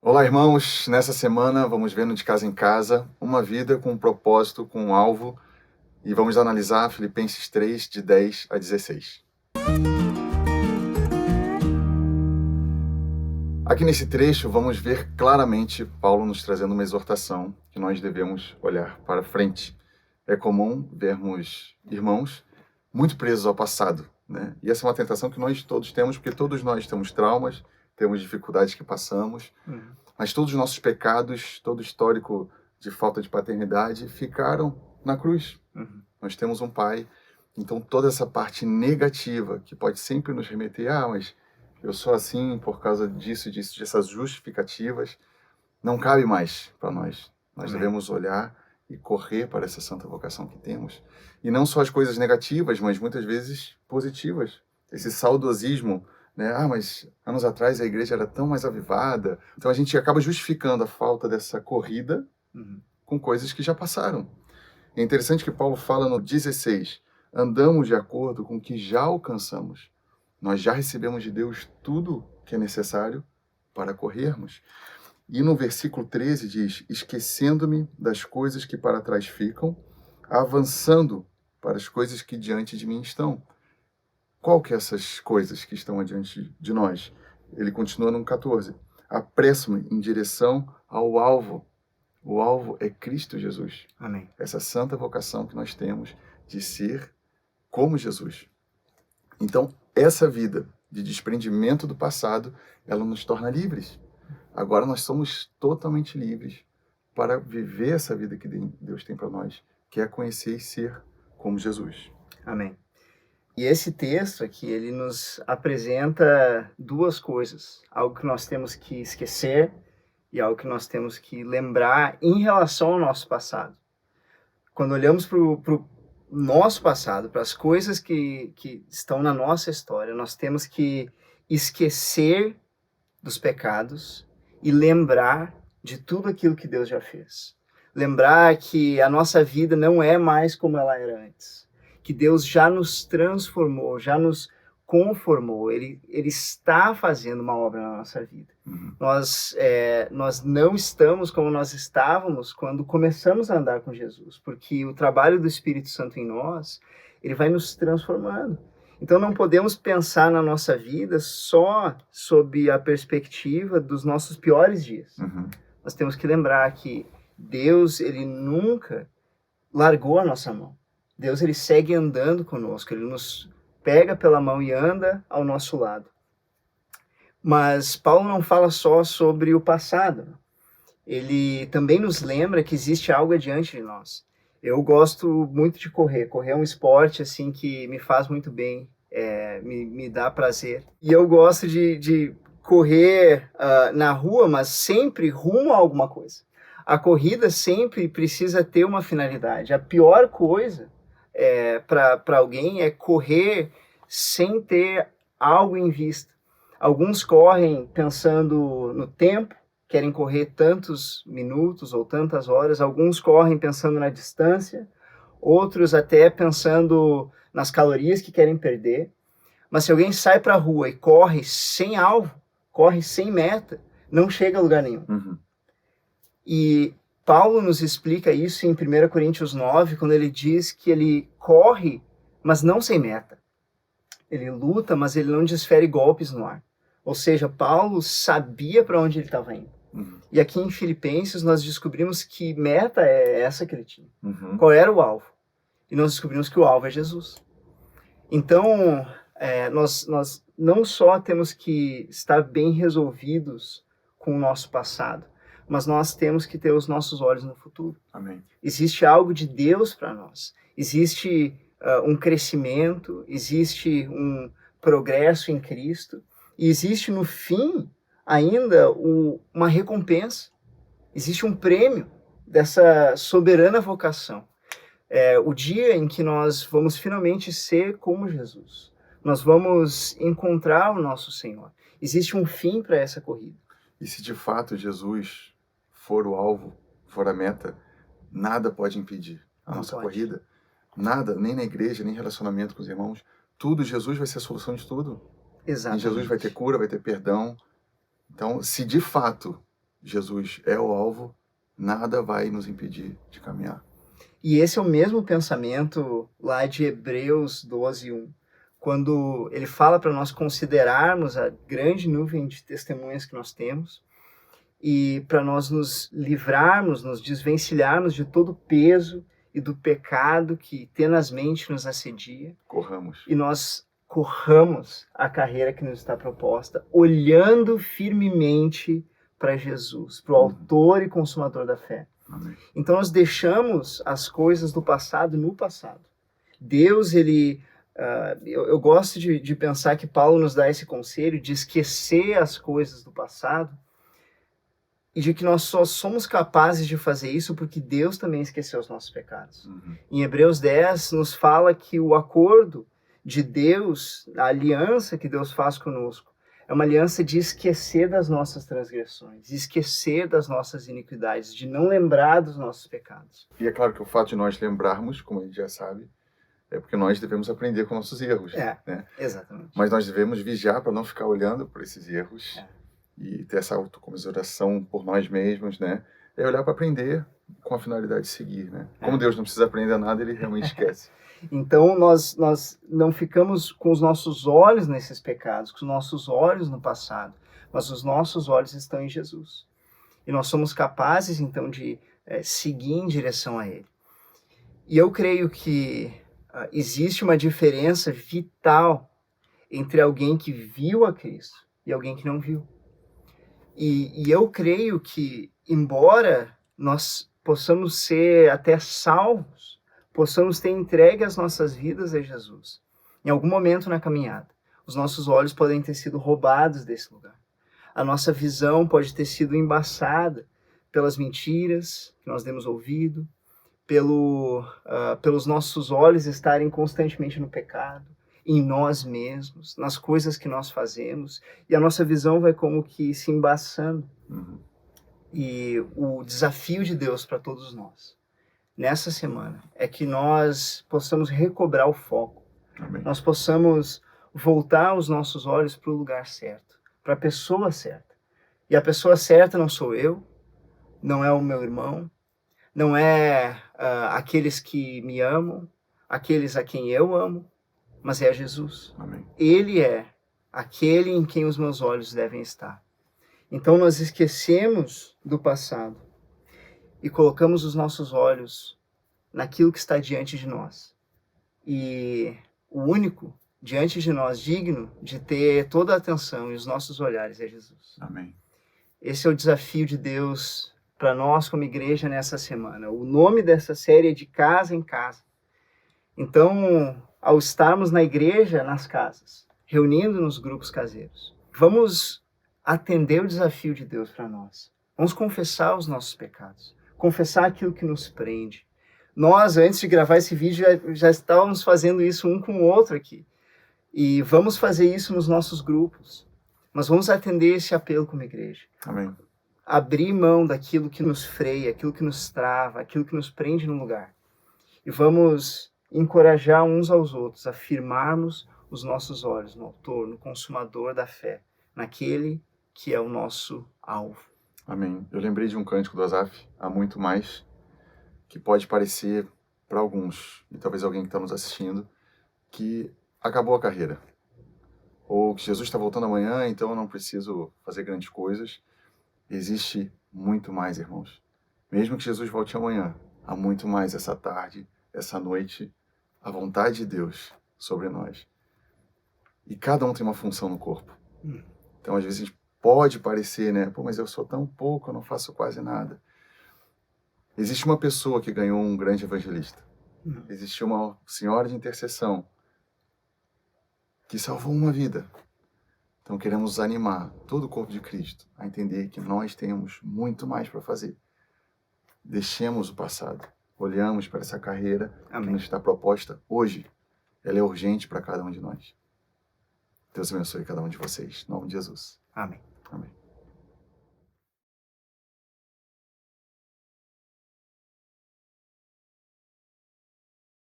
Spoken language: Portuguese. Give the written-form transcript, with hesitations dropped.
Olá, irmãos! Nessa semana vamos ver no De Casa em Casa uma vida com um propósito, com um alvo, e vamos analisar Filipenses 3, de 10 a 16. Aqui nesse trecho vamos ver claramente Paulo nos trazendo uma exortação que nós devemos olhar para frente. É comum vermos irmãos muito presos ao passado, né? E essa é uma tentação que nós todos temos, porque todos nós temos traumas, temos dificuldades que passamos, mas todos os nossos pecados, todo o histórico de falta de paternidade ficaram na cruz. Nós temos um pai, então toda essa parte negativa que pode sempre nos remeter, mas eu sou assim por causa disso, dessas justificativas, não cabe mais para nós. Nós devemos olhar e correr para essa santa vocação que temos. E não só as coisas negativas, mas muitas vezes positivas. Esse saudosismo, né? Mas anos atrás a igreja era tão mais avivada. Então a gente acaba justificando a falta dessa corrida com coisas que já passaram. É interessante que Paulo fala no 16, andamos de acordo com o que já alcançamos. Nós já recebemos de Deus tudo que é necessário para corrermos. E no versículo 13 diz, esquecendo-me das coisas que para trás ficam, avançando para as coisas que diante de mim estão. Qual que é essas coisas que estão adiante de nós? Ele continua no 14. Apresso-me em direção ao alvo. O alvo é Cristo Jesus. Amém. Essa santa vocação que nós temos de ser como Jesus. Então, essa vida de desprendimento do passado, ela nos torna livres. Agora nós somos totalmente livres para viver essa vida que Deus tem para nós, que é conhecer e ser como Jesus. Amém. E esse texto aqui, ele nos apresenta duas coisas. Algo que nós temos que esquecer e algo que nós temos que lembrar em relação ao nosso passado. Quando olhamos para o nosso passado, para as coisas que estão na nossa história, nós temos que esquecer dos pecados e lembrar de tudo aquilo que Deus já fez. Lembrar que a nossa vida não é mais como ela era antes. Que Deus já nos transformou, já nos conformou. Ele está fazendo uma obra na nossa vida. Nós não estamos como nós estávamos quando começamos a andar com Jesus, porque o trabalho do Espírito Santo em nós, ele vai nos transformando. Então não podemos pensar na nossa vida só sob a perspectiva dos nossos piores dias. Nós temos que lembrar que Deus, ele nunca largou a nossa mão. Deus, ele segue andando conosco, ele nos pega pela mão e anda ao nosso lado. Mas Paulo não fala só sobre o passado. Ele também nos lembra que existe algo adiante de nós. Eu gosto muito de correr. Correr é um esporte assim que me faz muito bem, me dá prazer. E eu gosto de correr na rua, mas sempre rumo a alguma coisa. A corrida sempre precisa ter uma finalidade. A pior coisa para alguém é correr sem ter algo em vista. Alguns correm pensando no tempo, querem correr tantos minutos ou tantas horas. Alguns correm pensando na distância, outros até pensando nas calorias que querem perder. Mas se alguém sai para a rua e corre sem alvo, corre sem meta, não chega a lugar nenhum. E Paulo nos explica isso em 1 Coríntios 9, quando ele diz que ele corre, mas não sem meta. Ele luta, mas ele não desfere golpes no ar. Ou seja, Paulo sabia para onde ele estava indo. E aqui em Filipenses nós descobrimos que meta é essa que ele tinha. Qual era o alvo? E nós descobrimos que o alvo é Jesus. Então, nós não só temos que estar bem resolvidos com o nosso passado, mas nós temos que ter os nossos olhos no futuro. Amém. Existe algo de Deus para nós. Existe um crescimento, existe um progresso em Cristo, e existe no fim ainda uma recompensa. Existe um prêmio dessa soberana vocação. O dia em que nós vamos finalmente ser como Jesus. Nós vamos encontrar o nosso Senhor. Existe um fim para essa corrida. E se de fato Jesus for o alvo, for a meta, nada pode impedir a nossa corrida. Nada, nem na igreja, nem relacionamento com os irmãos. Tudo, Jesus vai ser a solução de tudo. Exatamente. Em Jesus vai ter cura, vai ter perdão. Então, se de fato Jesus é o alvo, nada vai nos impedir de caminhar. E esse é o mesmo pensamento lá de Hebreus 12:1, quando ele fala para nós considerarmos a grande nuvem de testemunhas que nós temos e para nós nos livrarmos, nos desvencilharmos de todo o peso e do pecado que tenazmente nos assedia. Corramos. E nós corramos a carreira que nos está proposta, olhando firmemente para Jesus, para o autor e consumador da fé. Amém. Então nós deixamos as coisas do passado no passado. Deus, ele... eu gosto de pensar que Paulo nos dá esse conselho de esquecer as coisas do passado e de que nós só somos capazes de fazer isso porque Deus também esqueceu os nossos pecados. Em Hebreus 10 nos fala que o acordo de Deus, a aliança que Deus faz conosco, é uma aliança de esquecer das nossas transgressões, de esquecer das nossas iniquidades, de não lembrar dos nossos pecados. E é claro que o fato de nós lembrarmos, como a gente já sabe, é porque nós devemos aprender com nossos erros. Né? Exatamente. Mas nós devemos vigiar para não ficar olhando para esses erros e ter essa autocomiseração por nós mesmos, né? É olhar para aprender com a finalidade de seguir, né? Como Deus não precisa aprender nada, ele realmente esquece. Então, nós não ficamos com os nossos olhos nesses pecados, com os nossos olhos no passado, mas os nossos olhos estão em Jesus. E nós somos capazes, então, de seguir em direção a Ele. E eu creio que existe uma diferença vital entre alguém que viu a Cristo e alguém que não viu. E eu creio que, embora nós possamos ser até salvos, possamos ter entregue as nossas vidas a Jesus, em algum momento na caminhada, os nossos olhos podem ter sido roubados desse lugar. A nossa visão pode ter sido embaçada pelas mentiras que nós demos ouvido, pelos nossos olhos estarem constantemente no pecado, em nós mesmos, nas coisas que nós fazemos, e a nossa visão vai como que se embaçando. E o desafio de Deus para todos nós, nessa semana, é que nós possamos recobrar o foco. Amém. Nós possamos voltar os nossos olhos para o lugar certo, para a pessoa certa. E a pessoa certa não sou eu, não é o meu irmão, não é aqueles que me amam, aqueles a quem eu amo, mas é Jesus. Amém. Ele é aquele em quem os meus olhos devem estar. Então nós esquecemos do passado e colocamos os nossos olhos naquilo que está diante de nós. E o único diante de nós digno de ter toda a atenção e os nossos olhares é Jesus. Amém. Esse é o desafio de Deus para nós como igreja nessa semana. O nome dessa série é De Casa em Casa. Então, ao estarmos na igreja, nas casas, reunindo nos grupos caseiros, vamos atender o desafio de Deus para nós. Vamos confessar os nossos pecados, confessar aquilo que nos prende. Nós, antes de gravar esse vídeo, já estávamos fazendo isso um com o outro aqui. E vamos fazer isso nos nossos grupos. Mas vamos atender esse apelo como igreja. Amém. Abrir mão daquilo que nos freia, aquilo que nos trava, aquilo que nos prende no lugar. E vamos encorajar uns aos outros a firmarmos os nossos olhos no autor, no consumador da fé, naquele que é o nosso alvo. Amém. Eu lembrei de um cântico do Asaf, Há Muito Mais, que pode parecer para alguns, e talvez alguém que está nos assistindo, que acabou a carreira. Ou que Jesus está voltando amanhã, então eu não preciso fazer grandes coisas. Existe muito mais, irmãos. Mesmo que Jesus volte amanhã, há muito mais essa tarde, essa noite, a vontade de Deus sobre nós. E cada um tem uma função no corpo. Então, às vezes, a gente pode parecer, né? Pô, mas eu sou tão pouco, eu não faço quase nada. Existe uma pessoa que ganhou um grande evangelista. Existe uma senhora de intercessão que salvou uma vida. Então, queremos animar todo o corpo de Cristo a entender que nós temos muito mais para fazer. Deixemos o passado. Olhamos para essa carreira que nos está proposta hoje. Ela é urgente para cada um de nós. Deus abençoe cada um de vocês. Em nome de Jesus. Amém. Amém.